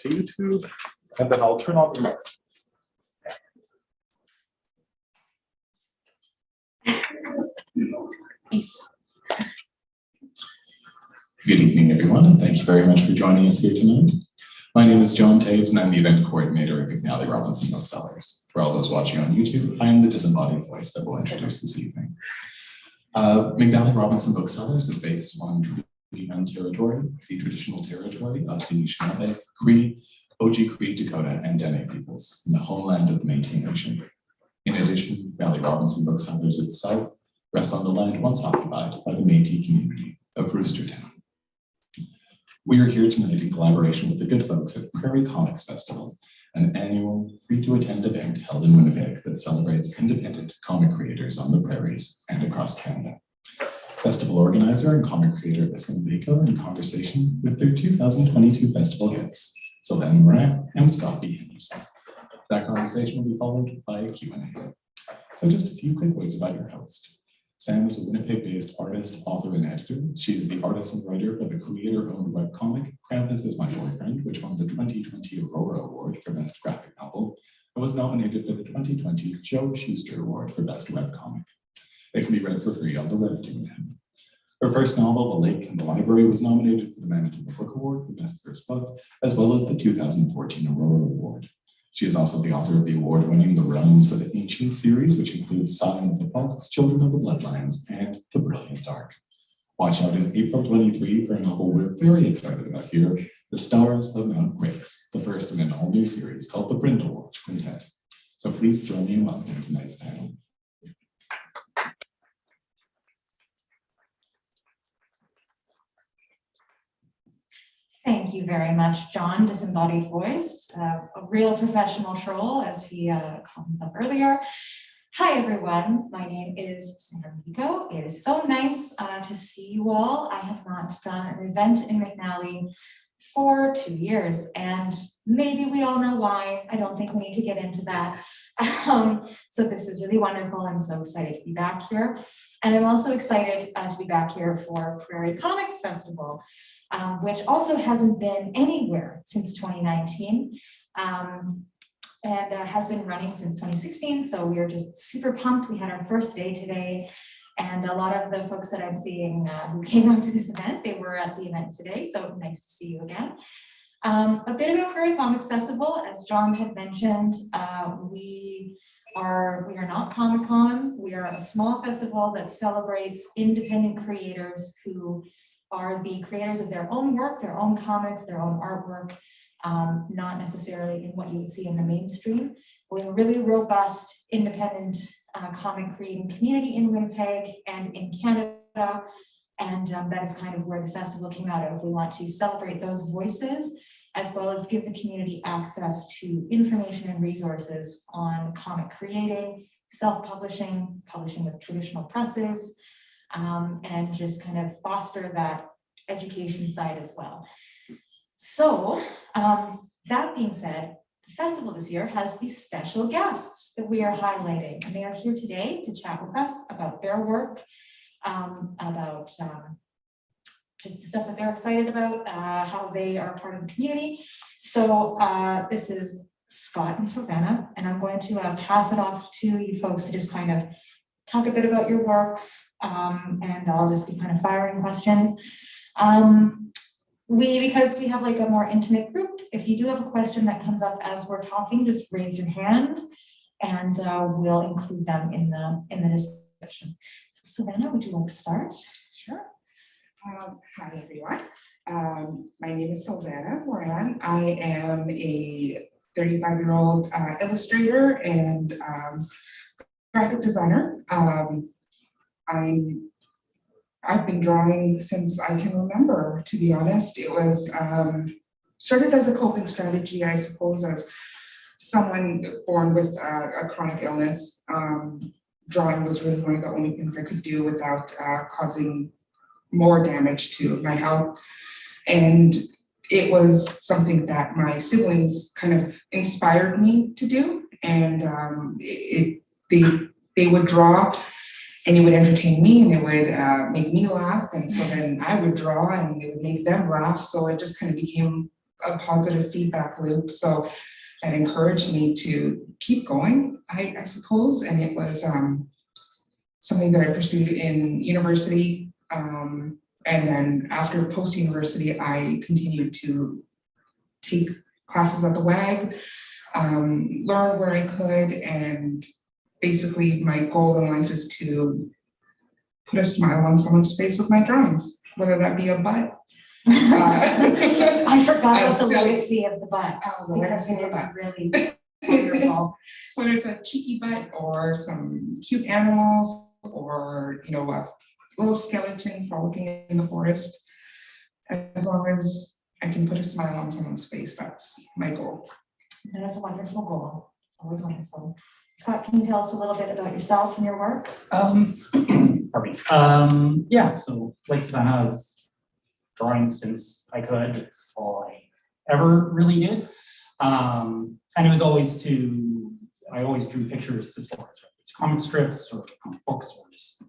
to YouTube, and then I'll turn on the mic. Good evening, everyone, and thank you very much for joining us here tonight. My name is John Taves, and I'm the event coordinator at McNally Robinson Booksellers. For all those watching on YouTube, I am the disembodied voice that we'll introduce this evening. McNally Robinson Booksellers is based on Treaty 1 territory, the traditional territory of the Anishinaabe, Cree, Cree, Dakota, and Dene peoples, in the homeland of the Métis Nation. In addition, McNally Robinson Booksellers itself rests on the land once occupied by the Métis community of Roostertown. We are here tonight in collaboration with the good folks at Prairie Comics Festival, an annual free-to-attend event held in Winnipeg that celebrates independent comic creators on the prairies and across Canada. Festival organizer and comic creator Beiko in conversation with their 2022 festival guests, Silvana Moran and Scott B. Henderson. That conversation will be followed by a Q&A. So just a few quick words about your host. Sam is a Winnipeg-based artist, author, and editor. She is the artist and writer for the creator-owned webcomic Krampus is My Boyfriend, which won the 2020 Aurora Award for Best Graphic Novel and was nominated for the 2020 Joe Shuster Award for Best Webcomic. They can be read for free on the Webtoon app. Her first novel, The Lake and the Library, was nominated for the Manitoba Book Award for Best First Book, as well as the 2014 Aurora Award. She is also the author of the award-winning The Realms of Ancient series, which includes Song of the Fox, Children of the Bloodlines, and The Brilliant Dark. Watch out in April 23 for a novel we're very excited about here, The Stars of Mount Grace, the first in an all-new series called The Brindlewatch Quintet. So please join me in welcoming tonight's panel. Thank you very much, John, disembodied voice, a real professional troll, as he called himself earlier. Hi, everyone. My name is Beiko. It is so nice to see you all. I have not done an event in McNally for 2 years, and maybe we all know why. I don't think we need to get into that. So this is really wonderful. I'm so excited to be back here. And I'm also excited to be back here for Prairie Comics Festival, which also hasn't been anywhere since 2019 and has been running since 2016. So we are just super pumped. We had our first day today, and a lot of the folks that I'm seeing who came out to this event, they were at the event today. So nice to see you again. A bit about Prairie Comics Festival, as John had mentioned, we are not Comic-Con. We are a small festival that celebrates independent creators who are the creators of their own work, their own comics, their own artwork, not necessarily in what you would see in the mainstream. We're a really robust, independent comic creating community in Winnipeg and in Canada, and that is kind of where the festival came out of. We want to celebrate those voices, as well as give the community access to information and resources on comic creating, self-publishing, publishing with traditional presses, and just kind of foster that education side as well. So that being said, the festival this year has these special guests that we are highlighting, and they are here today to chat with us about their work, about just the stuff that they're excited about, how they are part of the community. So this is Scott and Silvana, and I'm going to pass it off to you folks to just kind of talk a bit about your work, and I'll just be kind of firing questions. Because we have like a more intimate group, if you do have a question that comes up as we're talking, just raise your hand and we'll include them in the discussion. So Silvana, would you like to start? Sure. Hi, everyone. My name is Silvana Moran. I am a 35-year-old illustrator and graphic designer. I've been drawing since I can remember, to be honest. It was started as a coping strategy, I suppose, as someone born with a chronic illness. Drawing was really one of the only things I could do without causing more damage to my health. And it was something that my siblings kind of inspired me to do. And they would draw, and it would entertain me, and it would make me laugh. And so then I would draw, and it would make them laugh. So it just kind of became a positive feedback loop. So that encouraged me to keep going, I suppose. And it was something that I pursued in university. And then after post-university, I continued to take classes at the WAG, learn where I could, and basically my goal in life is to put a smile on someone's face with my drawings, whether that be a butt. I forgot about the silly- legacy of the butts, Oh, the because legacy it of is the really wonderful. Whether it's a cheeky butt or some cute animals or, you know, a little skeleton frolicking in the forest. As long as I can put a smile on someone's face, that's my goal. That's a wonderful goal. It's always wonderful. Scott, can you tell us a little bit about yourself and your work? Pardon me. Yeah, so like Silvana, I was drawing since I could. It's all I ever really did. And it was always I always drew pictures to stories, right? It's comic strips or comic books or just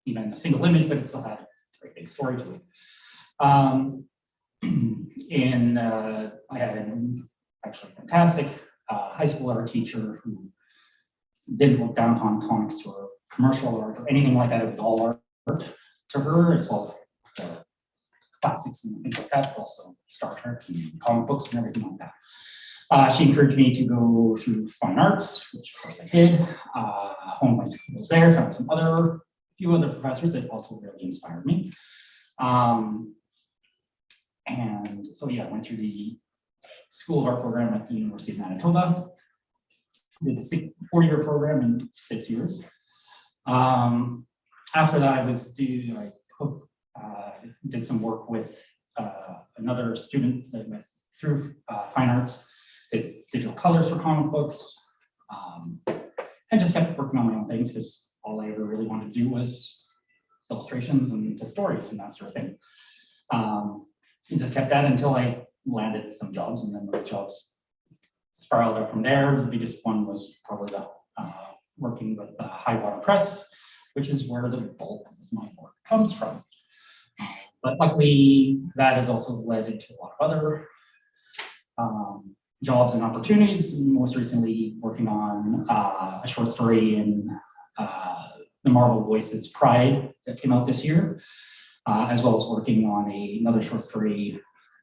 even a single image, but it still had a very big story to it. I had an actually fantastic high school art teacher who didn't look down upon comics or commercial art or anything like that. It was all art to her, as well as classics and things like that, but also Star Trek and comic books and everything like that. She encouraged me to go through fine arts, which of course I did. Honed my skills there, found some few other professors that also really inspired me. And so yeah, I went through the School of Art program at the University of Manitoba. Did the 4-year program in 6 years. After that, I did some work with another student that went through fine arts, did digital colors for comic books, and just kept working on my own things because all I ever really wanted to do was illustrations and just stories and that sort of thing. And just kept that until I landed some jobs, and then those jobs spiraled out from there. The biggest one was probably working with High Water Press, which is where the bulk of my work comes from. But luckily, that has also led into a lot of other jobs and opportunities. Most recently, working on a short story in the Marvel Voices Pride that came out this year, as well as working on another short story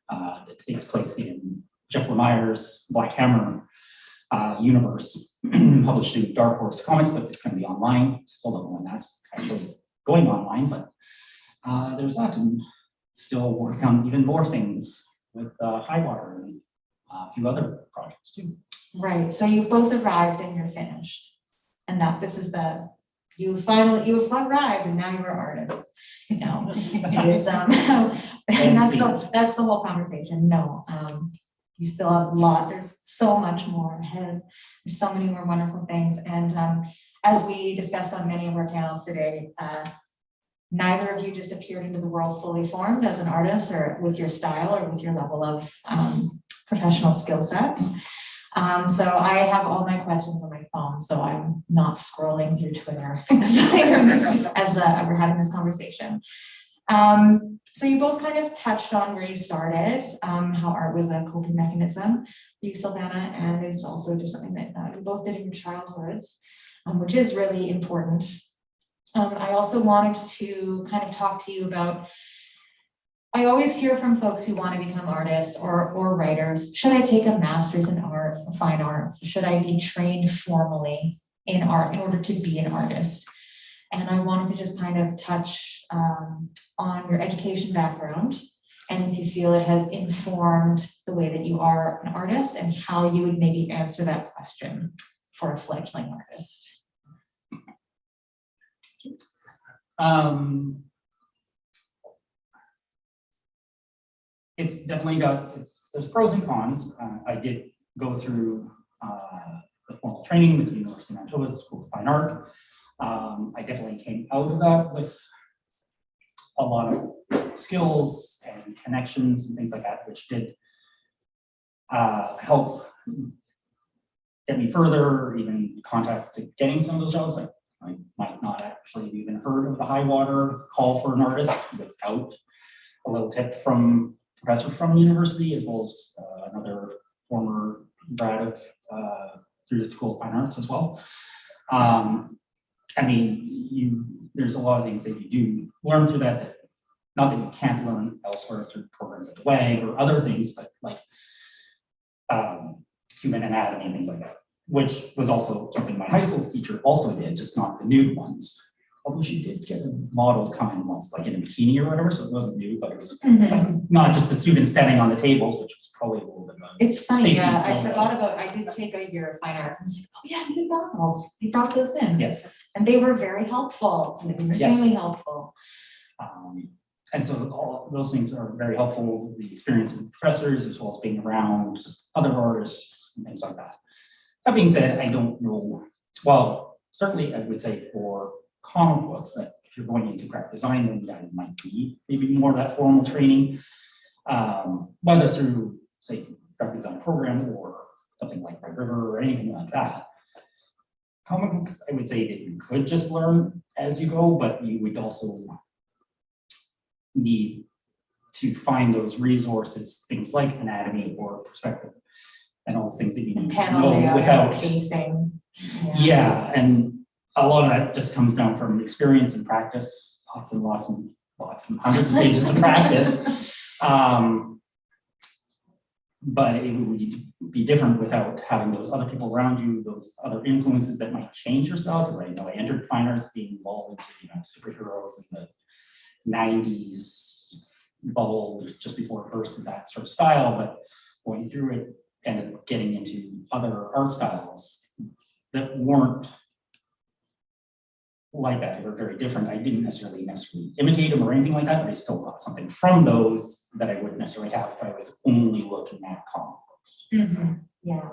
that takes place in Jeff Lemire's Black Hammer universe, published in Dark Horse Comics, but it's going to be online. Still don't know when that's actually going online, but there's that, and still working on even more things with Highwater and a few other projects too. Right, so you've both arrived and you're finished. And you've arrived and now you're artists. You know, it is, and that's the whole conversation. No, you still have a lot, there's so much more ahead. There's so many more wonderful things. And as we discussed on many of our panels today, neither of you just appeared into the world fully formed as an artist or with your style or with your level of professional skill sets. So I have all my questions on my phone, so I'm not scrolling through Twitter as we're having this conversation. So you both kind of touched on where you started, how art was a coping mechanism for you, Silvana, and it's also just something that you both did in your childhoods, which is really important. I also wanted to kind of talk to you about, I always hear from folks who want to become artists or writers, should I take a master's in art, fine arts? Should I be trained formally in art in order to be an artist? And I wanted to just kind of touch on your education background and if you feel it has informed the way that you are an artist and how you would maybe answer that question for a fledgling artist. It's definitely there's pros and cons. I did go through the formal training with the University of Manitoba School of Fine Art. I definitely came out of that with a lot of skills and connections and things like that, which did help get me further, even contacts to getting some of those jobs. Like I might not actually have even heard of the High Water call for an artist without a little tip from professor from university, as well as another former grad of through the School of Fine Arts as well. I mean, there's a lot of things that you do learn through that, not that you can't learn elsewhere through programs like the WAG or other things, but like human anatomy and things like that, which was also something my high school teacher also did, just not the nude ones. Although she did get a model come in once, like in a bikini or whatever, so it wasn't nude, but it was like, not just the students standing on the tables, which was probably a little bit of a It's funny, safety yeah, I element. forgot about, I did take a year of fine arts and I was like, oh yeah, nude models, they brought those in. Yes. And they were very helpful, and extremely helpful. And so all those things are very helpful, the experience of professors, as well as being around just other artists and things like that. That being said, I don't know, well, certainly I would say for comic books, that if you're going into graphic design, then that might be maybe more of that formal training, whether through, say, graphic design program or something like Red River or anything like that. Comic books, I would say that you could just learn as you go, but you would also need to find those resources, things like anatomy or perspective, and all those things that you need to Panel know layout, without. pacing. Yeah, and a lot of that just comes down from experience and practice, lots and lots and lots and hundreds of pages of practice. But it would be different without having those other people around you, those other influences that might change your style. Because I know I entered fine arts being involved into superheroes in the 90s bubble just before it burst in that sort of style, but going through it ended up getting into other art styles that weren't like that. They were very different. I didn't necessarily imitate them or anything like that, but I still got something from those that I wouldn't necessarily have if I was only looking at comic books. Yeah.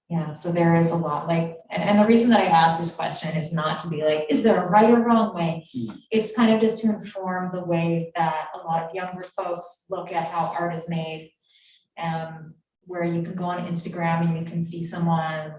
Yeah, so there is a lot like, and the reason that I asked this question is not to be like, is there a right or wrong way? It's kind of just to inform the way that a lot of younger folks look at how art is made, where you can go on Instagram and you can see someone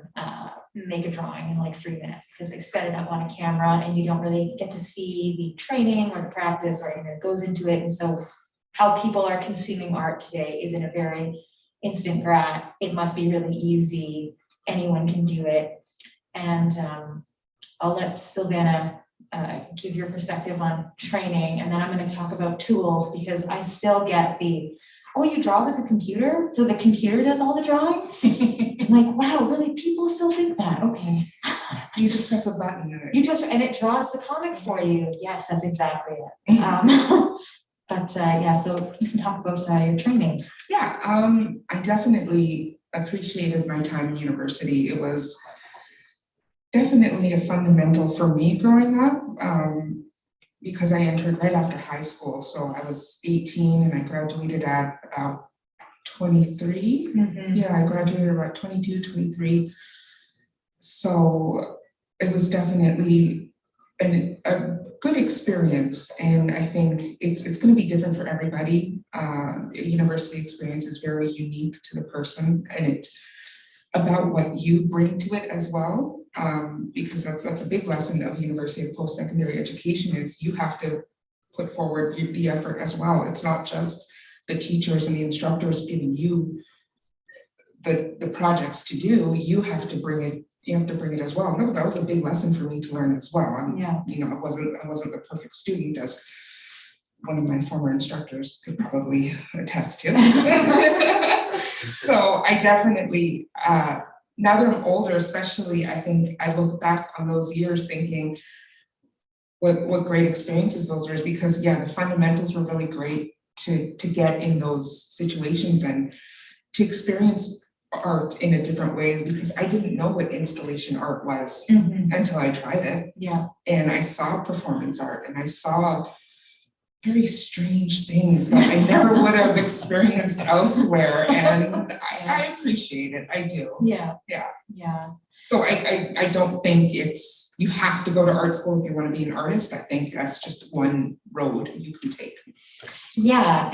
make a drawing in like 3 minutes because they sped it up on a camera, and you don't really get to see the training or the practice or anything that goes into it. And so how people are consuming art today is in a very instant grad. It must be really easy. Anyone can do it. And I'll let Silvana give your perspective on training, and then I'm going to talk about tools, because I still get the, oh, you draw with a computer? So the computer does all the drawing? I'm like, wow, really? People still think that? Okay. You just press a button. And it draws the comic for you. Yes, that's exactly it. But yeah, so you can talk about your training. Yeah, I definitely appreciated my time in university. It was definitely a fundamental for me growing up, because I entered right after high school. So I was 18 and I graduated at about 23. Yeah, I graduated about 22, 23. So it was definitely a good experience, and I think it's going to be different for everybody. University experience is very unique to the person, and it's about what you bring to it as well, because that's a big lesson of university and post-secondary education is you have to put forward the effort as well. It's not just the teachers and the instructors giving you the projects to do. You have to bring it. You have to bring it as well. No, that was a big lesson for me to learn as well. You know, I wasn't the perfect student, as one of my former instructors could probably attest to. So I definitely, now that I'm older, especially, I think I look back on those years thinking, what great experiences those were, because yeah, the fundamentals were really great to get in those situations and to experience art in a different way, because I didn't know what installation art was until I tried it. Yeah. And I saw performance art, and I saw very strange things that I never would have experienced elsewhere. And I appreciate it. I do. Yeah. Yeah. Yeah. So I don't think you have to go to art school if you want to be an artist. I think that's just one road you can take. Yeah.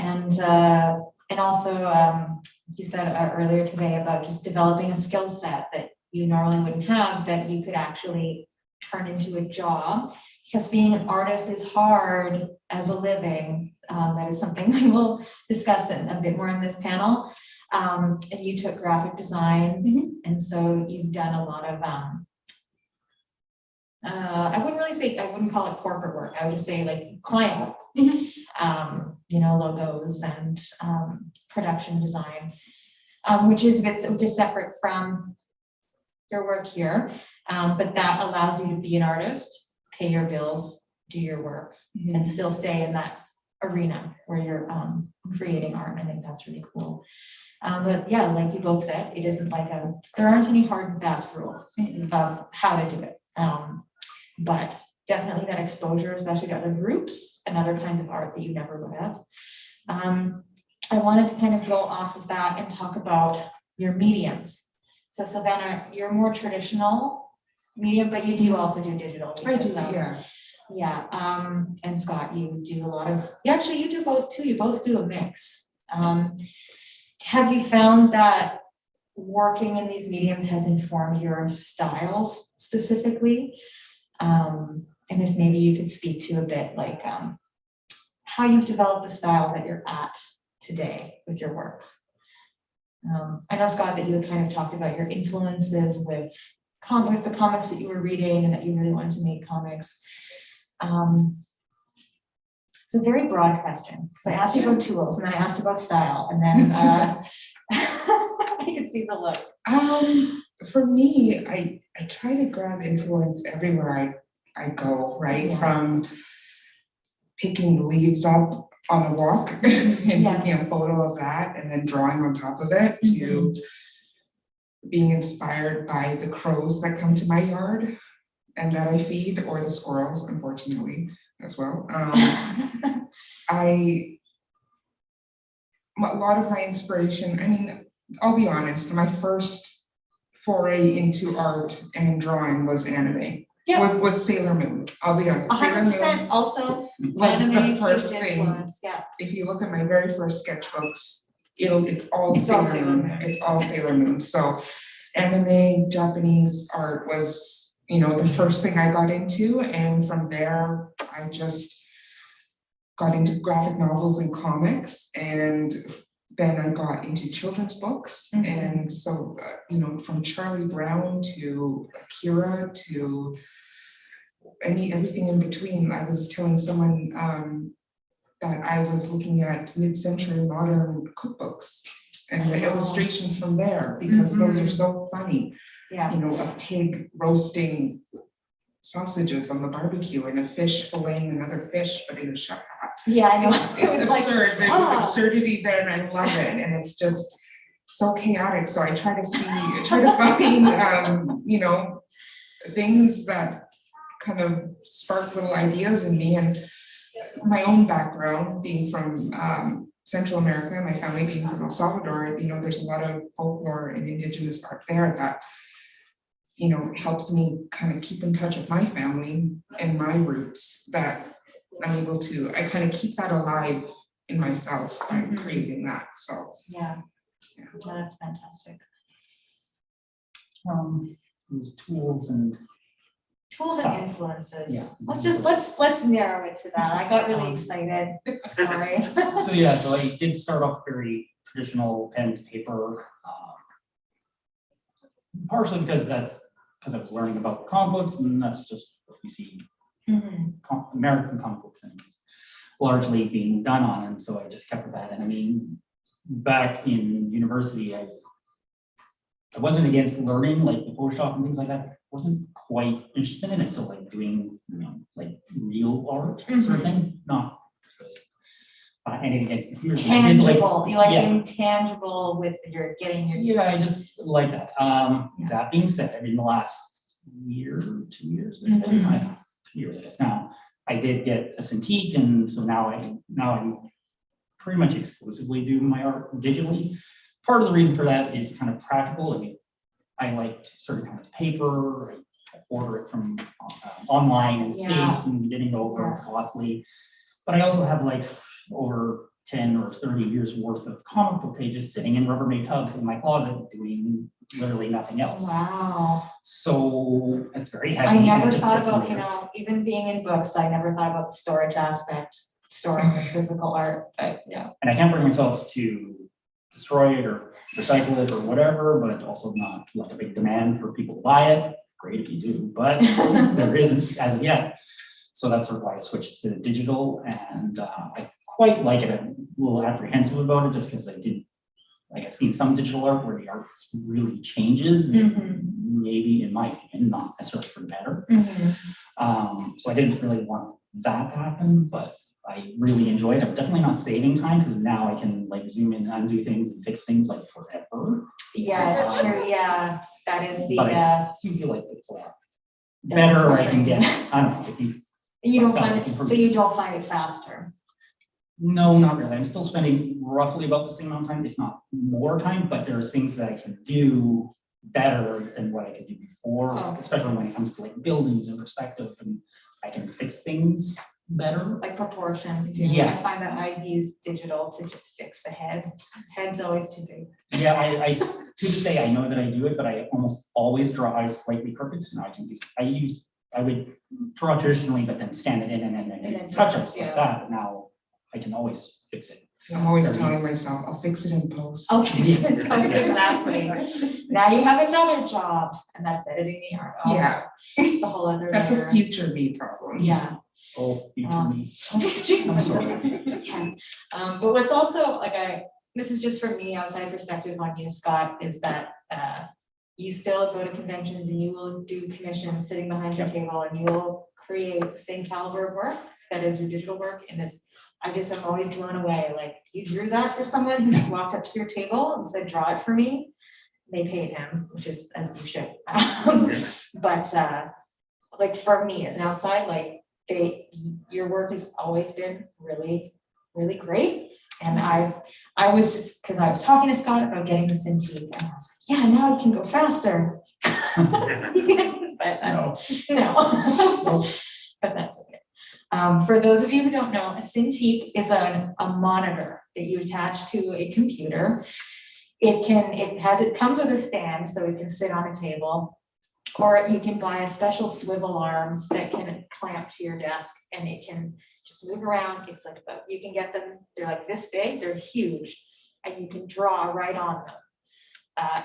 And also, you said earlier today about just developing a skill set that you normally wouldn't have, that you could actually turn into a job, because being an artist is hard as a living. That is something we will discuss a bit more in this panel. And you took graphic design, and so you've done a lot of, I wouldn't call it corporate work. I would just say like client work, you know, logos and production design, which is separate from your work here, but that allows you to be an artist, pay your bills, do your work, and still stay in that arena where you're creating art. And I think that's really cool. But yeah, like you both said, it isn't like there aren't any hard and fast rules of how to do it. But definitely that exposure, especially to other groups and other kinds of art that you never would have. I wanted to kind of go off of that and talk about your mediums. So Silvana, you're more traditional medium, but you do also do digital. I do, yeah. Yeah, and Scott, you do a lot of, you do both too. You both do a mix. Have you found that working in these mediums has informed your styles specifically? And if maybe you could speak to a bit like how you've developed the style that you're at today with your work. I know, Scott, that you had kind of talked about your influences with the comics that you were reading and that you really wanted to make comics. It's a very broad question. So I asked you about tools, and then I asked you about style, and then I can see the look. For me, I try to grab influence everywhere I go, right? From picking the leaves up on a walk and taking a photo of that and then drawing on top of it, to being inspired by the crows that come to my yard and that I feed, or the squirrels, unfortunately, as well. A lot of my inspiration, I mean, I'll be honest, my first foray into art and drawing was anime. Was Sailor Moon. I'll be honest. 100% also was anime, the first thing. Yeah. If you look at my very first sketchbooks, it's all Sailor Moon. It's all Sailor Moon. So anime, Japanese art was, you know, the first thing I got into, and from there I just got into graphic novels and comics, and then I got into children's books. And so, you know, from Charlie Brown to Akira to everything in between. I was telling someone that I was looking at mid-century modern cookbooks and the illustrations from there, because those are so funny. Yeah. You know, a pig roasting sausages on the barbecue and a fish filleting another fish, but in a shop. Yeah, I know. It's absurd. There's an absurdity there, and I love it. And it's just so chaotic. So I try to find, you know, things that kind of spark little ideas in me. And my own background being from Central America, my family being from El Salvador, you know, there's a lot of folklore and Indigenous art there that, you know, helps me kind of keep in touch with my family and my roots, that I'm able to, I kind of keep that alive in myself by creating that. So yeah, that's fantastic. Those tools and influences. Yeah. Let's narrow it to that. I got really excited. Sorry. So I did start off very traditional pen to paper, partially because I was learning about comic books, and that's just what you see American comic books and largely being done on, and so I just kept with that. And I mean, back in university, I wasn't against learning like the Photoshop and things like that. I wasn't quite interested in it. Still like doing, you know, like real art sort of thing. Not because anything against the computer. Tangible. You like being tangible with your getting your. Yeah, I just like that. That being said, I mean, the last year, 2 years, it's been 2 years, I guess now. I did get a Cintiq, and so now I pretty much exclusively do my art digitally. Part of the reason for that is kind of practical. I mean, I like certain kinds of paper. I order it from online in the States, and getting it over, it's costly. But I also have like over 10 or 30 years worth of comic book pages sitting in Rubbermaid tubs in my closet doing literally nothing else. Wow. So it's very heavy. I never thought about, you know, even being in books, I never thought about the storage aspect. storing the physical art, but yeah. And I can't bring myself to destroy it or recycle it or whatever, but also not like a big demand for people to buy it. Great if you do, but there isn't as of yet. So that's sort of why I switched to digital, and I quite like it. I'm a little apprehensive about it just because I didn't, like I've seen some digital art where the art really changes, maybe in my opinion, not necessarily for the better. So I didn't really want that to happen, but I really enjoy it. I'm definitely not saving time because now I can like zoom in and undo things and fix things like forever. Yeah, it's true. Yeah, that is the. But I do feel like it's a lot better. I can get. I don't know. If you don't find it, so you don't find it faster. No, not really. I'm still spending roughly about the same amount of time, if not more time. But there's things that I can do better than what I could do before, especially when it comes to like buildings and perspective, and I can fix things better. Like proportions too. Yeah. I find that I use digital to just fix the head. Head's always too big. Yeah, I to this day I know that I do it, but I almost always draw eyes slightly crooked. So now I would draw traditionally, but then scan it in and then touch-ups like that. But now I can always fix it. I'm always telling myself, I'll fix it in post. I'll fix it in post, exactly. Now you have another job, and that's editing the art. Oh, Yeah. It's a whole other That's layer. a future me problem. Yeah. Oh, future me. I'm sorry. Yeah. But what's also like this is just from me outside perspective on you, Scott, is that you still go to conventions and you will do commissions sitting behind your table, and you will create the same caliber of work that is your digital work. And this, I just am always blown away. Like you drew that for someone who just walked up to your table and said, "Draw it for me." They paid him, which is as you should. But like for me as an outside, like your work has always been really, really great. And I was just, because I was talking to Scott about getting the Cintiq, and I was like, yeah, now you can go faster. But no. But that's okay. For those of you who don't know, a Cintiq is a monitor that you attach to a computer. It comes with a stand, so it can sit on a table. Or you can buy a special swivel arm that can clamp to your desk, and it can just move around. It's like you can get them, they're like this big, they're huge, and you can draw right on them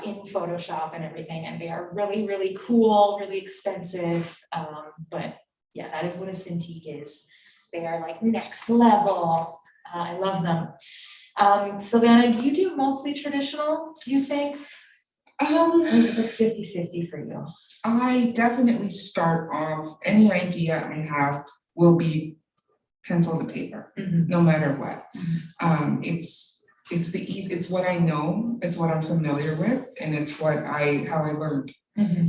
in Photoshop and everything. And they are really, really cool, really expensive. But yeah, that is what a Cintiq is. They are like next level. I love them. Silvana, do you do mostly traditional, do you think? Or is it like 50-50 for you? I definitely start off, any idea I have will be pencil to paper, no matter what. It's what I know, it's what I'm familiar with, and it's how I learned.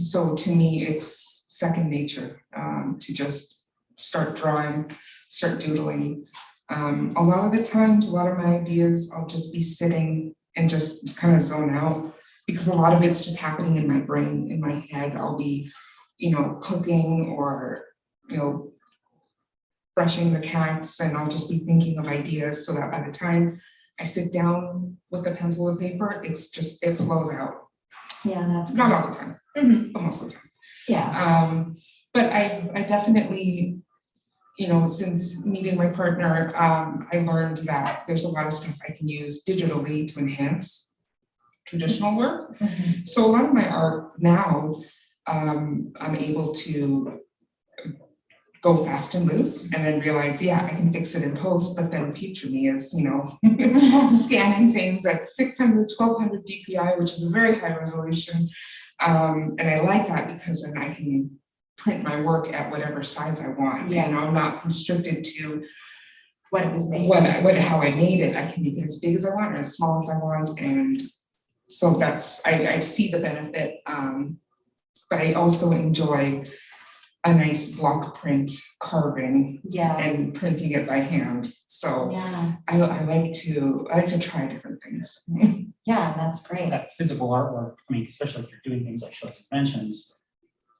So to me, it's second nature to just start drawing, start doodling. A lot of the times, a lot of my ideas, I'll just be sitting and just kind of zone out, because a lot of it's just happening in my brain, in my head. I'll be, cooking or, brushing the cats, and I'll just be thinking of ideas, so that by the time I sit down with the pencil and paper, it flows out. Yeah, that's not all the time, but most of the time. Yeah. But I definitely, since meeting my partner, I learned that there's a lot of stuff I can use digitally to enhance traditional work. So a lot of my art now, I'm able to go fast and loose, and then realize, yeah, I can fix it in post, but then future me is, scanning things at 600, 1200 DPI, which is a very high resolution. And I like that because then I can print my work at whatever size I want. Yeah. I'm not constricted to what it was made. How I made it. I can make it as big as I want or as small as I want. And so I see the benefit, but I also enjoy a nice block print carving and printing it by hand. So I like to try different things. Yeah, that's great. That physical artwork, I mean, especially if you're doing things like shows and conventions,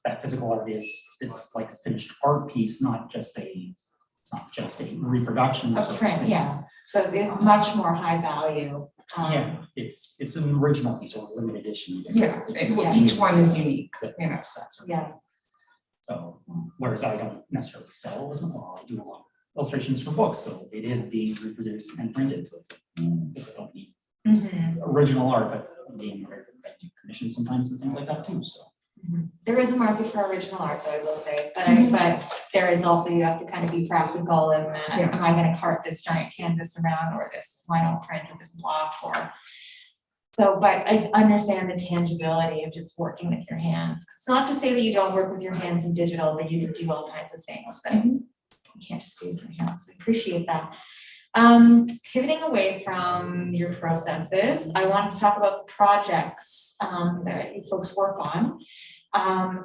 that physical art it's like a finished art piece, not just a reproduction. Of print, yeah. So it's much more high value. It's an original piece or a limited edition. Each one is unique. So whereas I don't necessarily sell as well, I do a lot illustrations for books, so it is being reproduced and printed. So it's if I don't need Mhm. original art, but I'm being commissioned sometimes and things like that too. So There is a market for original art, though, I will say, but Mhm. but there is also, you have to kind of be practical in that, Yes. am I gonna cart this giant canvas around, or this vinyl print, or this block, or so, but I understand the tangibility of just working with your hands. It's not to say that you don't work with your hands in digital, but you can do all kinds of things that Mhm. you can't just do with your hands. I appreciate that. Pivoting away from your processes, I want to talk about the projects that you folks work on. I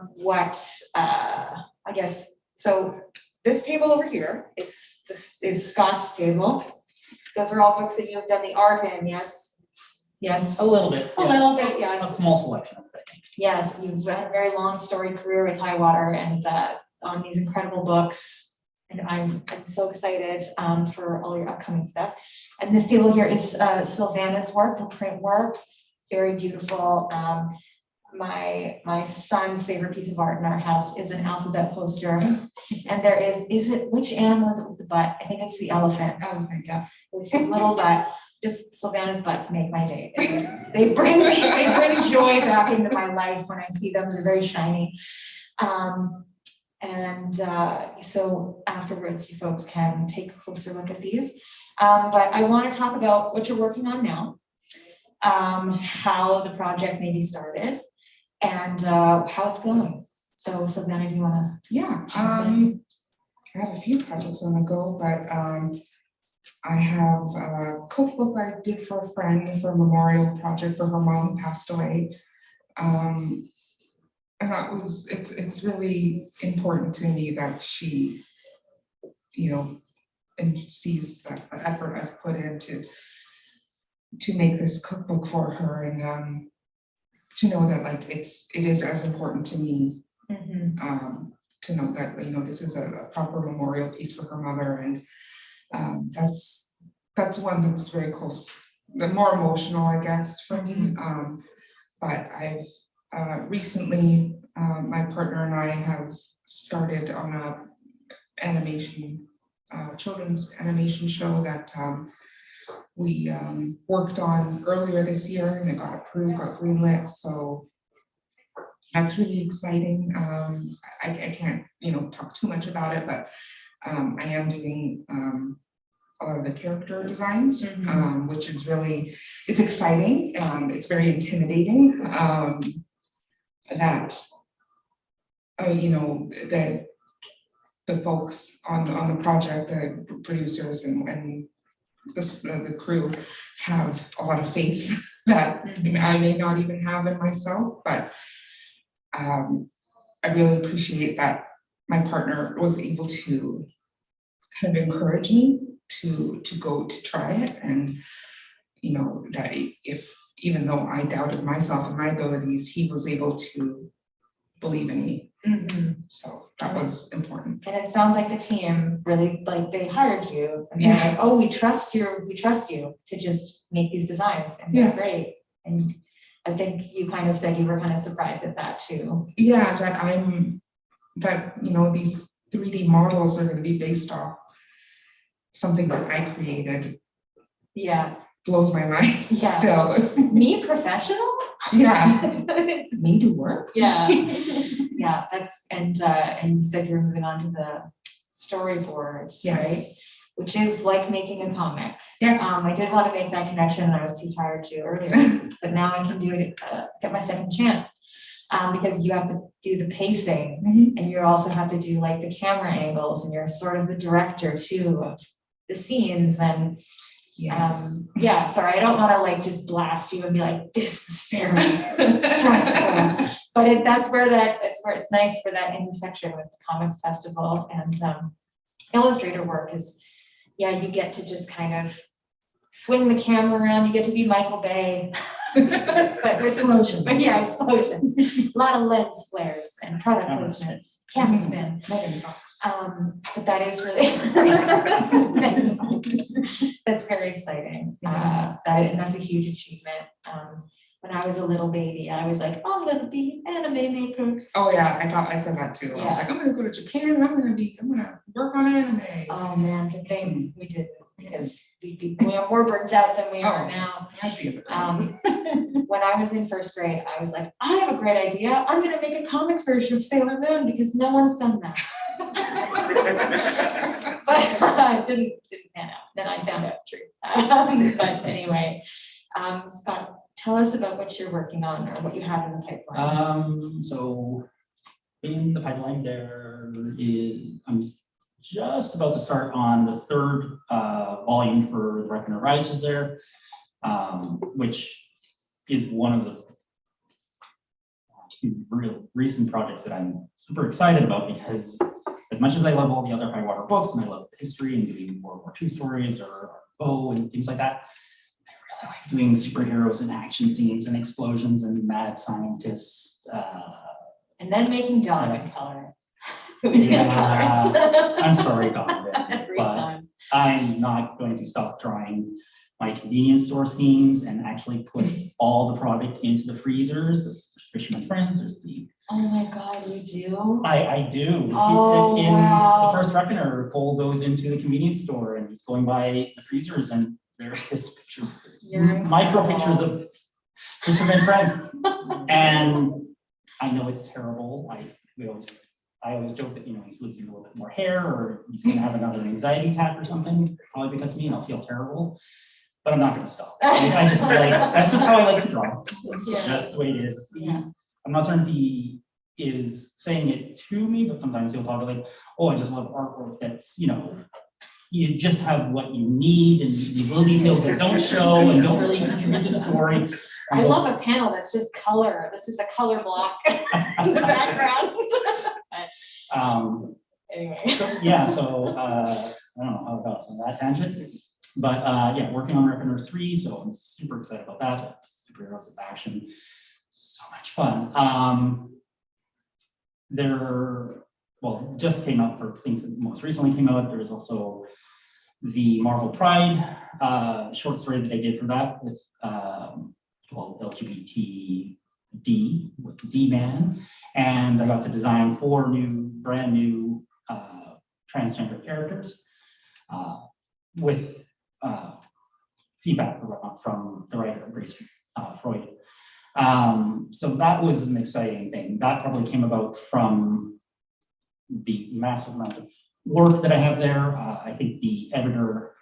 guess, so this table over here is Scott's table. Those are all books that you have done the art in, yes? Yes, a little bit, a yeah. little bit, A yes. small selection of it, I think. Yes, you've had a very long storied career with Highwater and on these incredible books. And I'm so excited for all your upcoming stuff. And this table here is Silvana's work, her print work, very beautiful. My son's favorite piece of art in our house is an alphabet poster. And there which animal is it with the butt? I think it's the elephant. Elephant, yeah. With a little butt. Just Silvana's butts make my day. They bring joy back into my life when I see them. They're very shiny. So afterwards, you folks can take a closer look at these. But I want to talk about what you're working on now, how the project maybe started, and how it's going. So Silvana, do you want to? Yeah, I have a few projects on the go, but I have a cookbook I did for a friend for a memorial project for her mom who passed away. And it's really important to me that she, and sees the effort I've put into to make this cookbook for her, and to know that like it is as important to me, to know that this is a proper memorial piece for her mother, and that's one that's very close, the more emotional, I guess, for me. But I've recently, my partner and I have started on a children's animation show that we worked on earlier this year, and it got approved, got greenlit. So that's really exciting. I can't, talk too much about it, but I am doing a lot of the character designs, which is really, it's exciting. It's very intimidating. That the folks on the project, the producers and the crew have a lot of faith that I may not even have in myself, but I really appreciate that my partner was able to kind of encourage me to go to try it, and that even though I doubted myself and my abilities, he was able to believe in me. So that was important. And it sounds like the team really, like, they hired you and they're like, oh, we trust you to just make these designs, and they're great. And I think you kind of said you were kind of surprised at that too. Yeah, that these 3D models are going to be based off something that I created. Yeah. Blows my mind still. Me professional? Yeah. Me do work? Yeah. Yeah, that's, and you said you're moving on to the storyboards, right? Which is like making a comic. Yes. I did want to make that connection and I was too tired to earlier, but now I can do it, get my second chance. Because you have to do the pacing, and you also have to do like the camera angles, and you're sort of the director too of the scenes. And sorry, I don't want to like just blast you and be like, this is very stressful, but that's where it's nice for that intersection with the Comics Festival and illustrator work is, you get to just kind of swing the camera around, you get to be Michael Bay. Explosion. Explosion. A lot of lens flares and product placements, camera spin. But that is really that's very exciting. And that's a huge achievement. when I was a little baby. I was like, I'm gonna be anime maker. Oh yeah, I said that too. I was like, I'm gonna go to Japan and I'm gonna work on anime. Oh man, good thing we didn't, because we'd be more burnt out than we are now. I'd be a When I was in first grade, I was like, I have a great idea. I'm gonna make a comic version of Sailor Moon because no one's done that. But it didn't pan out. Then I found out the truth. But anyway, Scott, tell us about what you're working on or what you have in the pipeline. So in the pipeline, I'm just about to start on the third volume for The Reckoner Rises there, which is one of the real recent projects that I'm super excited about, because as much as I love all the other high water books and I love the history and doing World War II stories or Bo and things like that, I really like doing superheroes and action scenes and explosions and mad scientists. And then making Donovan color. Who is gonna color us? I'm sorry, Donovan, Every but time. I'm not going to stop drawing my convenience store scenes and actually put all the product into the freezers. There's Fisherman Friends, there's the... Oh my God, you do? I do. Oh, in wow. the first Reckoner, Cole goes into the convenience store and he's going by the freezers and there is pictures, micro pictures of Fisherman's Friends. And I know it's terrible. I always joke that, he's losing a little bit more hair or he's going to have another anxiety attack or something, probably because of me, and I'll feel terrible. But I'm not going to stop. I just like, that's just how I like to draw. It's just the way it is. Yeah. I'm not certain if he is saying it to me, but sometimes he'll talk like, oh, I just love artwork that's, you just have what you need and these little details that don't show and don't really contribute to the story. I love a panel that's just color. That's just a color block in the background. Anyway. So I don't know how about that tangent, but working on Reckoner 3, so I'm super excited about that. Superheroes, it's action, so much fun. Just came out for things that most recently came out. There was also the Marvel Pride short story that I did for that with LGBT with D-Man, and I got to design 4 brand new transgender characters with feedback from the writer Grace Freud. So that was an exciting thing. That probably came about from the massive amount of work that I have there. I think the editor,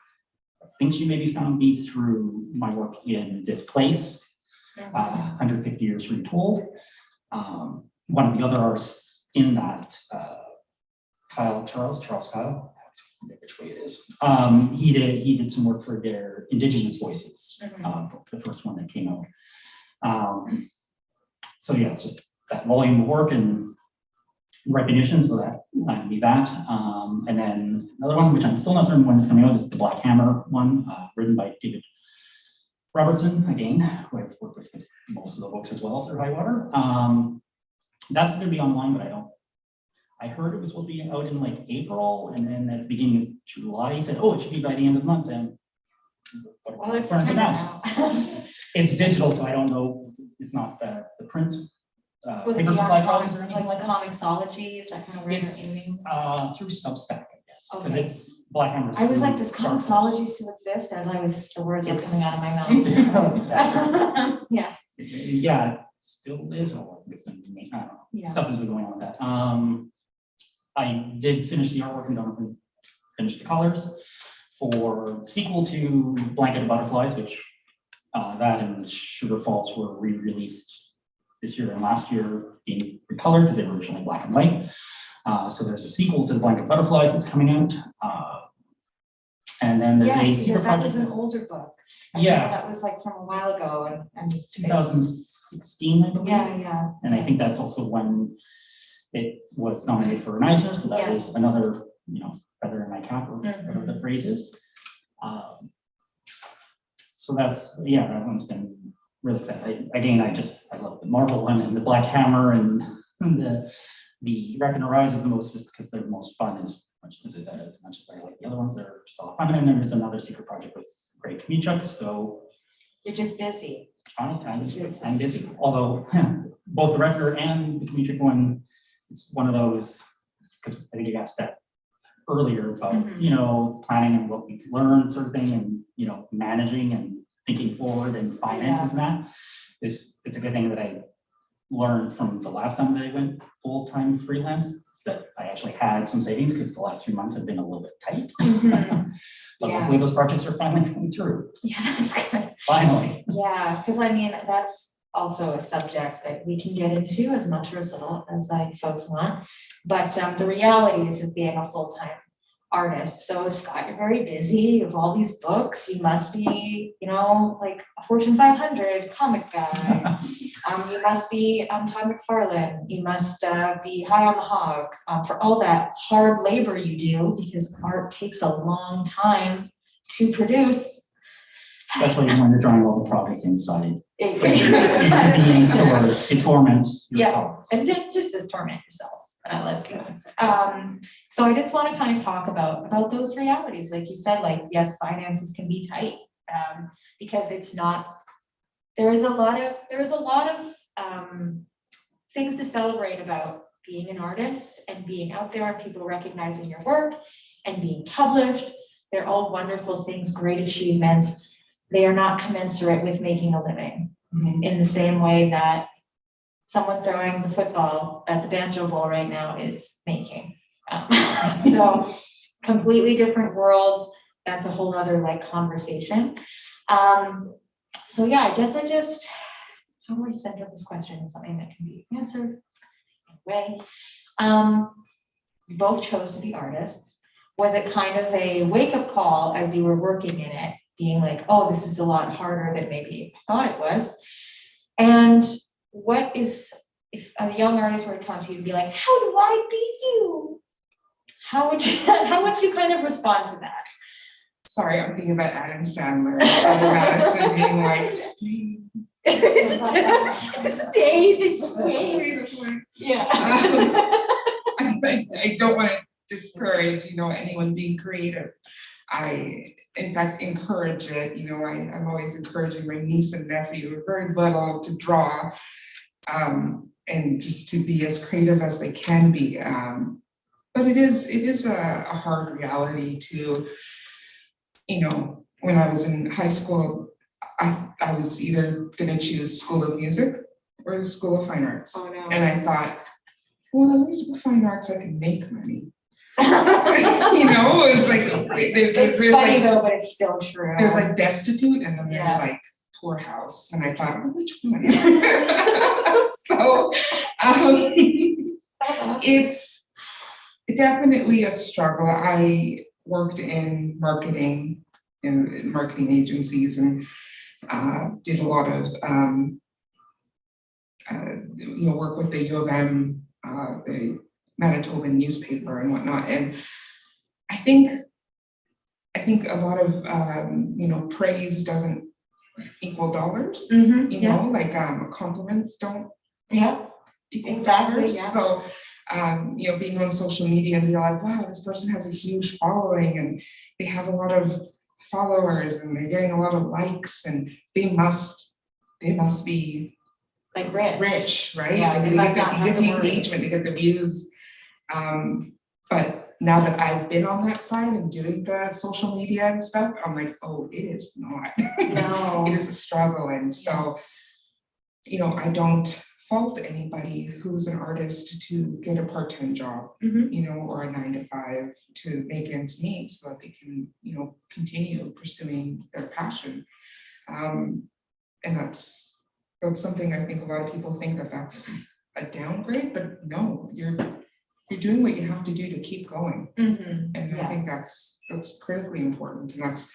she maybe found me through my work in This Place, 150 Years Retold. One of the other artists in that, Charles Kyle, I forget which way it is. He did some work for their Indigenous Voices, the first one that came out. So yeah, it's just that volume of work and recognition, so that might be that. And then another one, which I'm still not certain when it's coming out, is the Black Hammer one, written by David Robertson, again, who I've worked with most of the books as well through High Water. That's going to be online, but I heard it was supposed to be out in like April, and then at the beginning of July, he said, oh, it should be by the end of the month. And well, it's September now. It's digital, so I don't know. It's not the print paper supply problems or anything like Comixology, is that kind of where it's you're aiming? through Substack, I guess, because Okay. it's Black Hammer. I was like, does Comixology still exist? As the words were coming out of my mouth. Yes. Yeah, it still is. Or I don't know. Yeah. Stuff has been going on with that. I did finish the artwork and finished the colors for the sequel to Blanket of Butterflies, which that and Sugar Falls were re-released this year and last year, being recolored because they were originally black and white. So there's a sequel to the Blanket of Butterflies that's coming out. And then there's a secret that was project. an older book. Yeah. That was like from a while ago, and 2016, I believe. Yeah. And I think that's also when it was nominated for an Eisner, so that was another, feather in my cap, or whatever the phrase is. So that's, that one's been really exciting. I love the Marvel one and the Black Hammer, and the Reckoner Rise is the most, just because they're the most fun, as much as I like the other ones, they're just all fun. And then there's another secret project with Greg Kmichuk, so You're just busy. I'm busy, although both the record and the comedic one, it's one of those, because I think you asked that earlier about, you know, planning and what we learned sort of thing, and, you know, managing and thinking forward and finances and that. It's a good thing that I learned from the last time that I went full-time freelance, that I actually had some savings, because the last 3 months have been a little bit tight. But hopefully those projects are finally coming through. Yeah, that's good. Finally. Yeah, because I mean, that's also a subject that we can get into as much or as little as like folks want. But the realities of being a full-time artist. So Scott, you're very busy, you have all these books, you must be, you know, like a Fortune 500 comic guy. You must be Todd McFarlane, you must be high on the hog for all that hard labor you do, because art takes a long time to produce. Especially when you're drawing all the product inside. Exactly. Stores to torment. Yeah, and just to torment yourself. Let's be honest. So I just want to kind of talk about those realities. Like you said, like, yes, finances can be tight because it's not, there is a lot of things to celebrate about being an artist and being out there and people recognizing your work and being published. They're all wonderful things, great achievements. They are not commensurate with making a living in the same way that someone throwing the football at the Banjo Bowl right now is making. So completely different worlds. That's a whole other like conversation. So yeah, I guess how do I center this question in something that can be answered in a way? You both chose to be artists. Was it kind of a wake-up call as you were working in it, being like, oh, this is a lot harder than maybe I thought it was? And what is, if a young artist were to come to you and be like, how do I be you? How would you kind of respond to that? Sorry, I'm thinking about Adam Sandler and Madison being like, stay this way. this way. Yeah. I don't want to discourage, you know, anyone being creative. I, in fact, encourage it. You know, I'm always encouraging my niece and nephew who are very little to draw and just to be as creative as they can be. But it is a hard reality to, you know, when I was in high school, I was either going to choose School of Music or the School of Fine Arts. Oh, no. And I thought, well, at least with fine arts, I can make money. You know, it's like, there's funny like, though, but it's still true. There's like destitute and then there's like poorhouse. And I thought, oh, which one? So it's definitely a struggle. I worked in marketing agencies and did a lot of you know, work with the U of M, the Manitoban newspaper and whatnot. And I think a lot of you know, praise doesn't equal dollars. You know, like compliments don't equal dollars. Yeah. So you know, being on social media and being like, wow, this person has a huge following and they have a lot of followers and they're getting a lot of likes and they must be like rich, right? Yeah, they get the engagement, they get the views. But now that I've been on that side and doing the social media and stuff, I'm like, oh, it is not. No. It is a struggle. And so, you know, I don't fault anybody who's an artist to get a part-time job, you know, or a 9-to-5 to make ends meet so that they can, you know, continue pursuing their passion. And that's something I think a lot of people think that that's a downgrade, but no, you're doing what you have to do to keep going. And I think that's critically important. And that's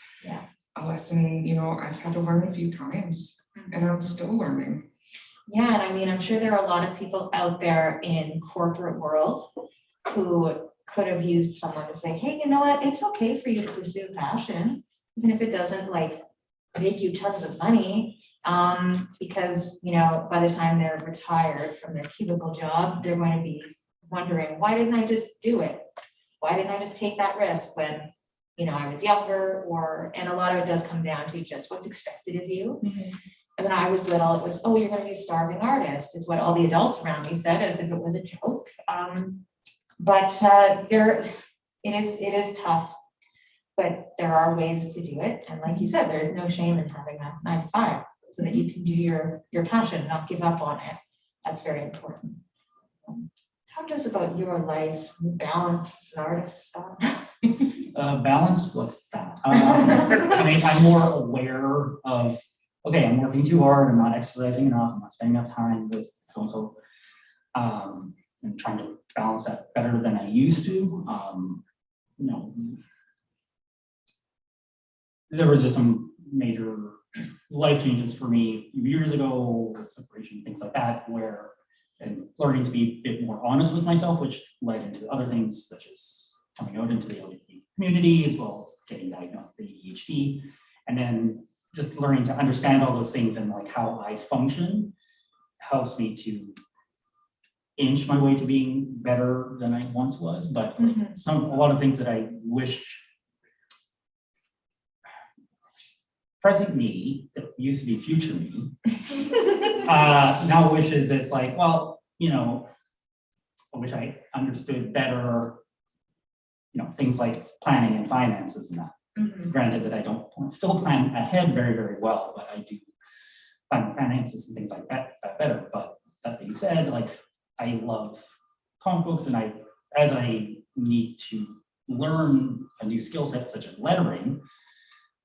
a lesson, you know, I've had to learn a few times and I'm still learning. Yeah, and I mean, I'm sure there are a lot of people out there in corporate world who could have used someone to say, hey, you know what, it's okay for you to pursue passion, even if it doesn't like make you tons of money. Because, you know, by the time they're retired from their cubicle job, they're going to be wondering, why didn't I just do it? Why didn't I just take that risk when you know, I was younger, and a lot of it does come down to just what's expected of you. And when I was little, it was, oh, you're going to be a starving artist, is what all the adults around me said, as if it was a joke. But it is tough, but there are ways to do it. And like you said, there is no shame in having a 9 to 5, so that you can do your passion, not give up on it. That's very important. Talk to us about your life, balance as an artist. Balance, what's that? I mean, I'm more aware of, okay, I'm working too hard, I'm not exercising enough, I'm not spending enough time with so-and-so, and trying to balance that better than I used to. You know, there was just some major life changes for me a few years ago, with separation, things like that, where, and learning to be a bit more honest with myself, which led into other things such as coming out into the LGBT community, as well as getting diagnosed with ADHD, and then just learning to understand all those things and like how I function helps me to inch my way to being better than I once was. But a lot of things that I wish present me, that used to be future me, now wishes it's like, well, you know, I wish I understood better, you know, things like planning and finances and that. Granted that I don't still plan ahead very, very well, but I do plan finances and things like that better. But that being said, like, I love comic books, and as I need to learn a new skill set such as lettering,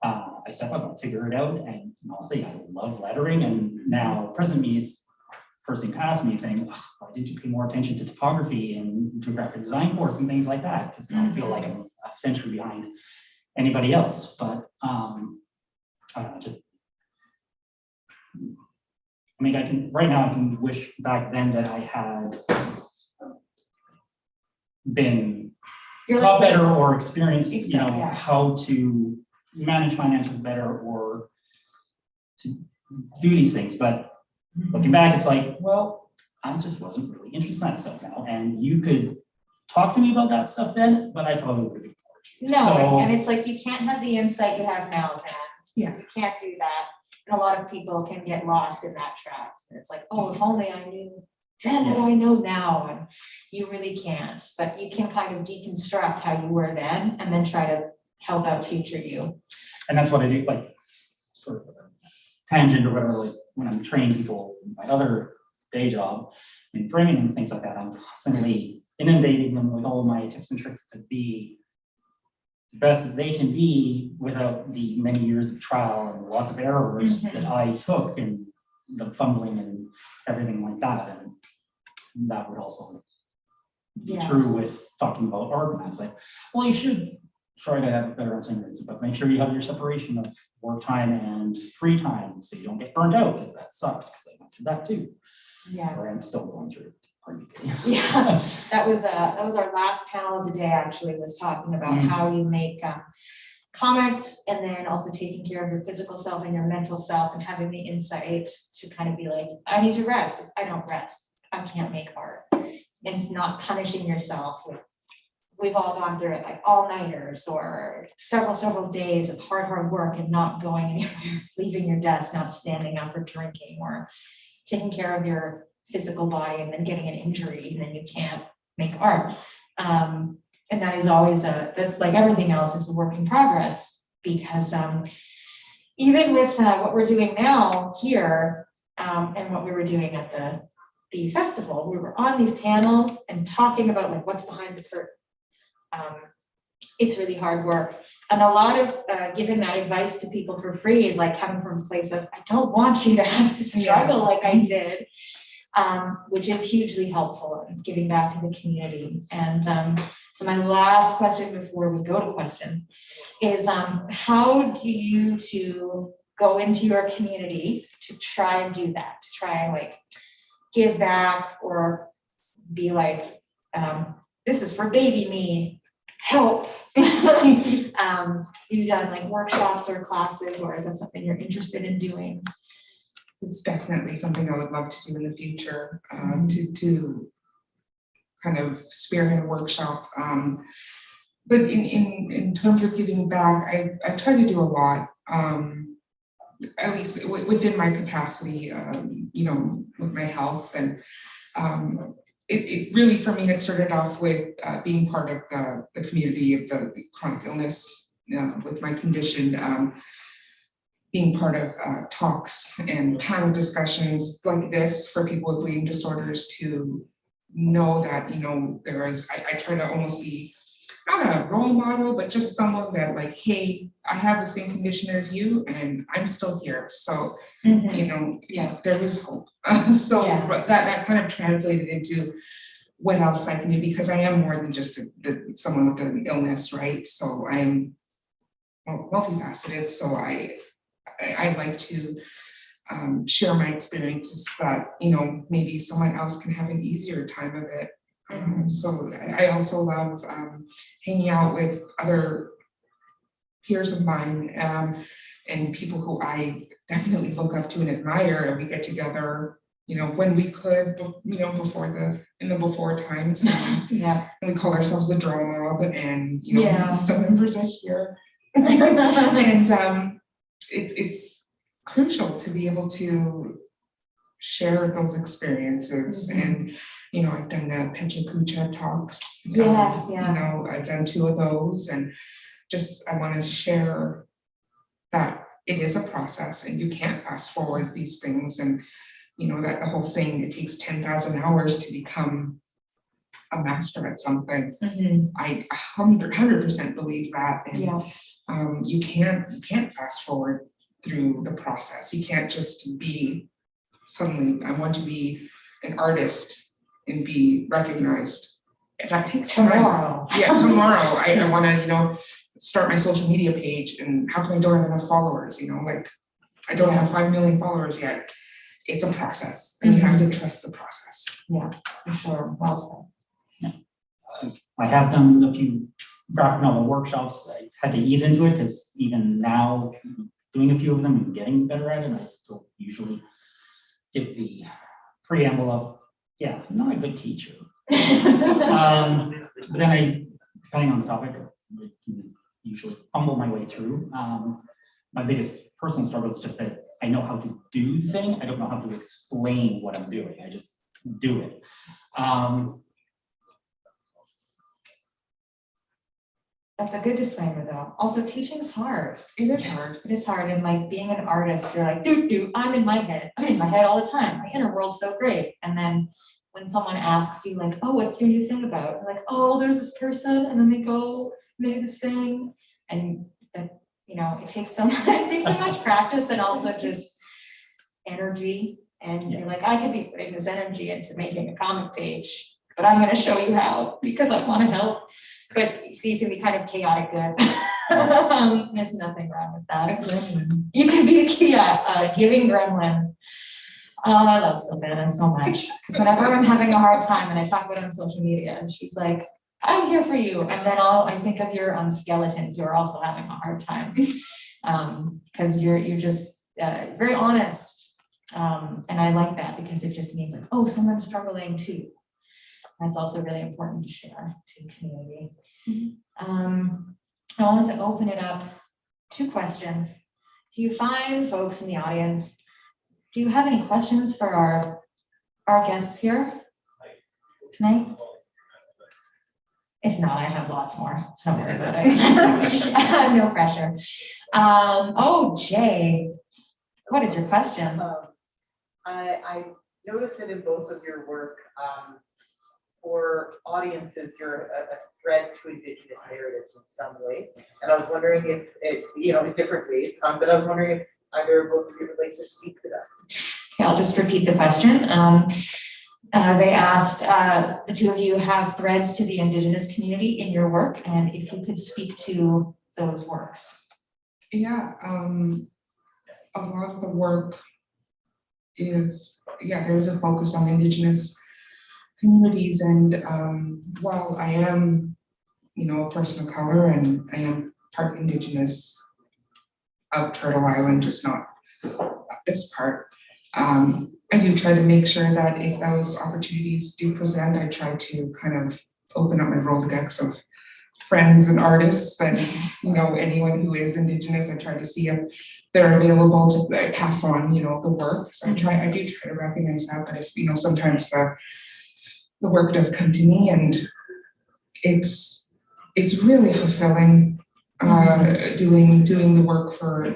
I step up and figure it out, and I'll say I love lettering. And now present me is person past me saying, oh, why didn't you pay more attention to typography and to graphic design course and things like that? Because I feel like I'm a century behind anybody else. But just, I mean, right now I can wish back then that I had been taught better or experienced, you know, how to manage financials better or to do these things. But looking back, it's like, well, I just wasn't really interested in that stuff now. And you could talk to me about that stuff then, but I probably would be. No, and it's like, you can't have the insight you have now, then. Yeah. You can't do that. And a lot of people can get lost in that trap. And it's like, oh, if only I knew then what I know now. And you really can't, but you can kind of deconstruct how you were then and then try to help out future you. And that's what I do, like, sort of a tangent or whatever, like when I'm training people in my other day job in framing and things like that, I'm constantly inundating them with all of my tips and tricks to be the best that they can be without the many years of trial and lots of errors that I took, and the fumbling and everything like that. And that would also be true with talking about art. And it's like, well, you should try to have a better understanding, but make sure you have your separation of work time and free time so you don't get burnt out, because that sucks, because I went through that too. Yeah. Or I'm still going through it. Yeah, that was our last panel of the day, actually, was talking about how you make comics, and then also taking care of your physical self and your mental self, and having the insight to kind of be like, I need to rest. If I don't rest, I can't make art. And not punishing yourself. We've all gone through it, like all-nighters or several days of hard work and not going anywhere, leaving your desk, not standing up or drinking, or taking care of your physical body and then getting an injury, and then you can't make art. And that is always like everything else, is a work in progress, because even with what we're doing now here, and what we were doing at the festival, we were on these panels and talking about like what's behind the curtain. It's really hard work. And a lot of giving that advice to people for free is like coming from a place of, I don't want you to have to struggle like I did. Which is hugely helpful in giving back to the community. And so my last question before we go to questions is, how do you two go into your community to try and do that, to try and like give back, or be like, this is for baby me, help. You've done like workshops or classes, or is that something you're interested in doing? It's definitely something I would love to do in the future, to kind of spearhead a workshop. but in terms of giving back, I try to do a lot, at least within my capacity, you know, with my health. And it really, for me, it started off with being part of the community of the chronic illness with my condition, being part of talks and panel discussions like this for people with bleeding disorders to know that, you know, there is, I try to almost be not a role model, but just someone that like, hey, I have the same condition as you and I'm still here. So, you know, there is hope. So that kind of translated into what else I can do, because I am more than just someone with an illness, right? So I'm multifaceted. So I like to share my experiences that, you know, maybe someone else can have an easier time of it. So I also love hanging out with other peers of mine and people who I definitely look up to and admire, and we get together, you know, when we could, you know, in the before times. And we call ourselves the Draw Mob, and you know, some members are here. And it's crucial to be able to share those experiences. And you know, I've done the Pechakucha talks. You know, I've done 2 of those, and just I want to share that it is a process, and you can't fast forward these things. And you know, that the whole saying, it takes 10,000 hours to become a master at something. I 100% believe that. And you can't fast forward through the process. You can't just be suddenly, I want to be an artist and be recognized. That takes time. Tomorrow. I want to, you know, start my social media page, and how come I don't have enough followers? You know, like I don't have 5 million followers yet. It's a process, and you have to trust the process. Yeah, for sure. Well said. I have done a few graphic novel workshops. I had to ease into it because even now, doing a few of them and getting better at it, I still usually give the preamble of, I'm not a good teacher. But then depending on the topic, I can usually fumble my way through. My biggest personal struggle is just that I know how to do the thing. I don't know how to explain what I'm doing. I just do it. That's a good disclaimer though. Also, teaching is hard. It is hard. It is hard. And like being an artist, you're like, I'm in my head. I'm in my head all the time. My inner world's so great. And then when someone asks you like, oh, what's your new thing about? You're like, oh, there's this person. And then they go make this thing. And that, you know, it takes so much practice, and also just energy. And you're like, I could be putting this energy into making a comic page, but I'm going to show you how because I want to help. But so you can be kind of chaotic good. There's nothing wrong with that. A gremlin. You can be a giving gremlin. I love Silvana so much, because whenever I'm having a hard time and I talk about it on social media, and she's like, I'm here for you. And then I think of your skeletons who are also having a hard time, because you're just very honest. And I like that, because it just means like, oh, someone's struggling too. That's also really important to share to the community. I wanted to open it up. 2 questions. Do you find, folks in the audience, do you have any questions for our guests here tonight? If not, I have lots more, so don't worry about it. No pressure. Oh, Jay, what is your question? I noticed that in both of your work, for audiences, you're a thread to Indigenous narratives in some way. And I was wondering if it, you know, in different ways, but I was wondering if either or both of you would like to speak to that. Okay, I'll just repeat the question. They asked, the 2 of you have threads to the Indigenous community in your work, and if you could speak to those works. Yeah, a lot of the work is, there's a focus on Indigenous communities, and while I am, you know, a person of color, and I am part Indigenous of Turtle Island, just not this part, I do try to make sure that if those opportunities do present, I try to kind of open up my Rolodex of friends and artists and, you know, anyone who is Indigenous. I try to see if they're available to pass on, you know, the work. So I do try to recognize that, but if, you know, sometimes the work does come to me, and it's really fulfilling doing the work for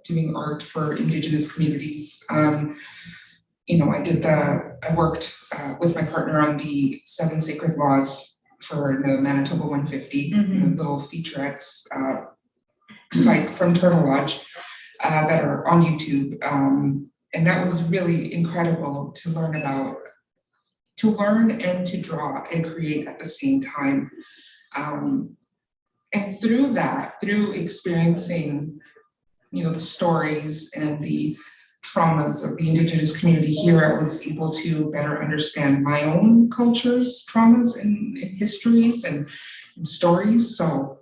doing art for Indigenous communities. You know, I worked with my partner on the 7 Sacred Laws for the Manitoba 150, little featurettes like from Turtle Lodge that are on YouTube. And that was really incredible to learn about, to learn and to draw and create at the same time. And through that, through experiencing, you know, the stories and the traumas of the Indigenous community here, I was able to better understand my own culture's traumas and histories and stories. So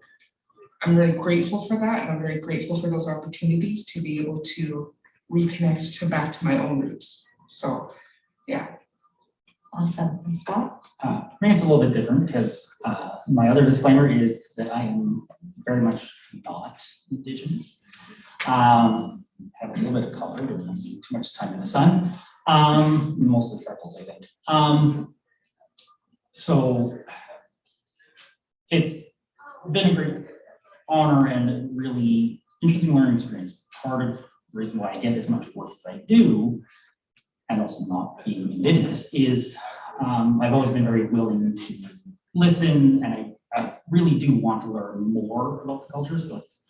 I'm really grateful for that, and I'm very grateful for those opportunities to be able to reconnect back to my own roots. So, yeah. Awesome. And Scott? For me, it's a little bit different because my other disclaimer is that I am very much not Indigenous. Have a little bit of color, but don't spend too much time in the sun. Mostly freckles, I think. So it's been a great honor and really interesting learning experience. Part of the reason why I get as much work as I do, and also not being Indigenous, is I've always been very willing to listen, and I really do want to learn more about the culture. So it's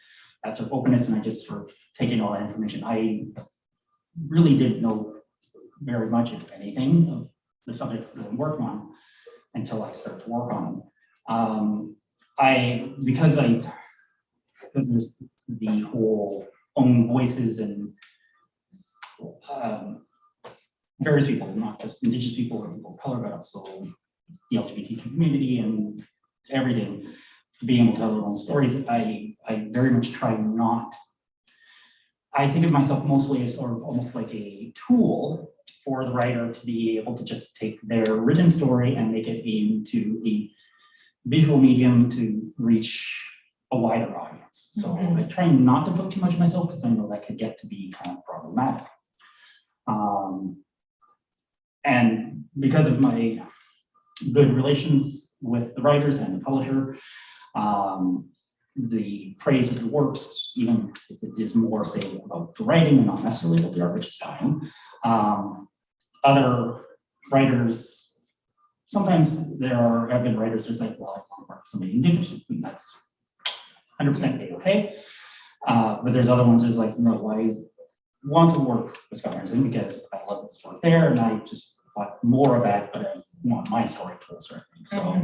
that sort of openness, and I just sort of take in all that information. I really didn't know very much, if anything, of the subjects that I'm working on until I started to work on them. Because there's the whole own voices and various people, not just Indigenous people or people of color, but also the LGBTQ community and everything, being able to tell their own stories. I very much try not, I think of myself mostly as sort of almost like a tool for the writer to be able to just take their written story and make it into the visual medium to reach a wider audience. So I try not to put too much of myself, because I know that could get to be kind of problematic. And because of my good relations with the writers and the publisher, the praise of the works, even if it is more, say, about the writing and not necessarily about the art, which is fine. Other writers, sometimes have been writers just like, well, I want to work with somebody Indigenous, and that's 100% okay. But there's other ones that's like, no, I want to work with Scott Henderson because I love his work there, and I just want more of that, but I want my story told, sort of thing. So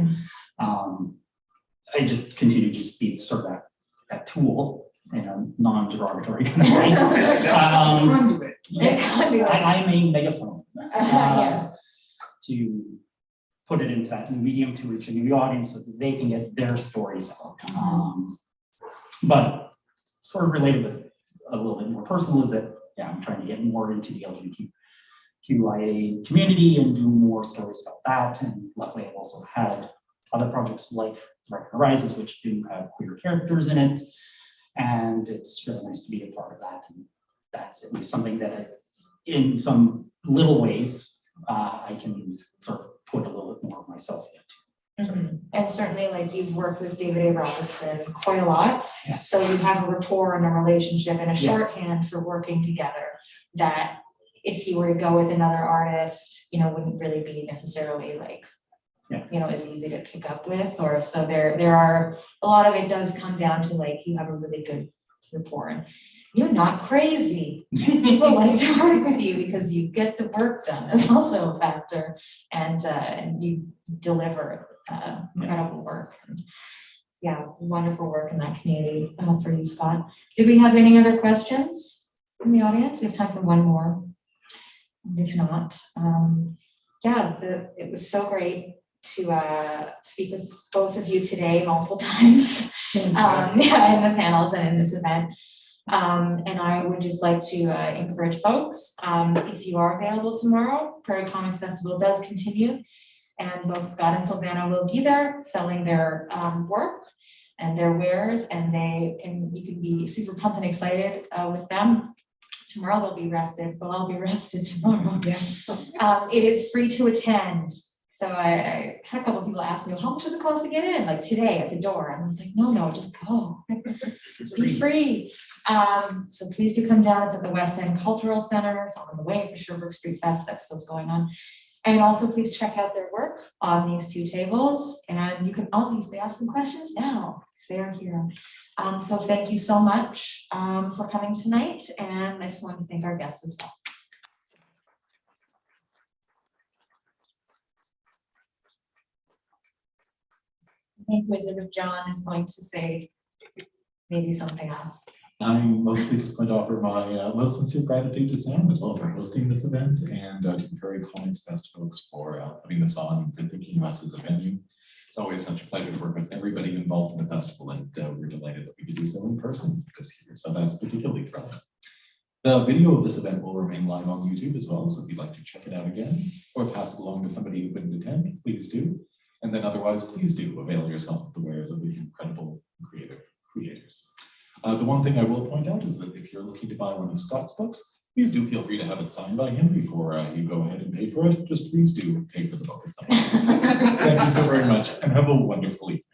I just continue to just be sort of that tool in a non-derogatory kind of way. Conduit. Yes, I'm a megaphone to put it into that medium to reach a new audience so that they can get their stories out. But sort of related, but a little bit more personal, is that, yeah, I'm trying to get more into the LGBTQIA community and do more stories about that. And luckily, I've also had other projects like Resides, which do have queer characters in it. And it's really nice to be a part of that. And that's at least something that in some little ways, I can sort of put a little bit more of myself into. And certainly, like, you've worked with David A. Robertson quite a lot. Yes. So you have a rapport and a relationship and a shorthand for working together that if you were to go with another artist, you know, wouldn't really be necessarily like, you know, as easy to pick up with. Or so there are a lot of it does come down to, like, you have a really good rapport and you're not crazy. People like to work with you because you get the work done. That's also a factor, and you deliver incredible work. And yeah, wonderful work in that community for you, Scott. Did we have any other questions from the audience? We have time for one more. And if not, it was so great to speak with both of you today multiple times. In the panels and in this event. And I would just like to encourage folks, if you are available tomorrow, Prairie Comics Festival does continue. And both Scott and Silvana will be there selling their work and their wares, and you can be super pumped and excited with them. Tomorrow they'll be rested, but I'll be rested tomorrow. Yes. It is free to attend. So I had a couple of people ask me, well, how much does it cost to get in? Like today at the door. And I was like, no, just go. Be free. So please do come down. It's at the West End Cultural Center. It's on the way for Sherbrooke Street Fest. That's what's going on. And also please check out their work on these two tables. And you can obviously ask some questions now because they are here. So thank you so much for coming tonight. And I just want to thank our guests as well. I think Wizard of John is going to say maybe something else. I'm mostly just going to offer my most sincere gratitude to Sam as well for hosting this event, and to the Prairie Comics Festival for putting this on, for thinking of us as a venue. It's always such a pleasure to work with everybody involved in the festival, and we're delighted that we could do so in person this year. So that's particularly thrilling. The video of this event will remain live on YouTube as well, so if you'd like to check it out again or pass it along to somebody who couldn't attend, please do. And then otherwise, please do avail yourself of the wares of these incredible creative creators. The one thing I will point out is that if you're looking to buy one of Scott's books, please do feel free to have it signed by him before you go ahead and pay for it. Just please do pay for the book itself. Thank you so very much, and have a wonderful evening.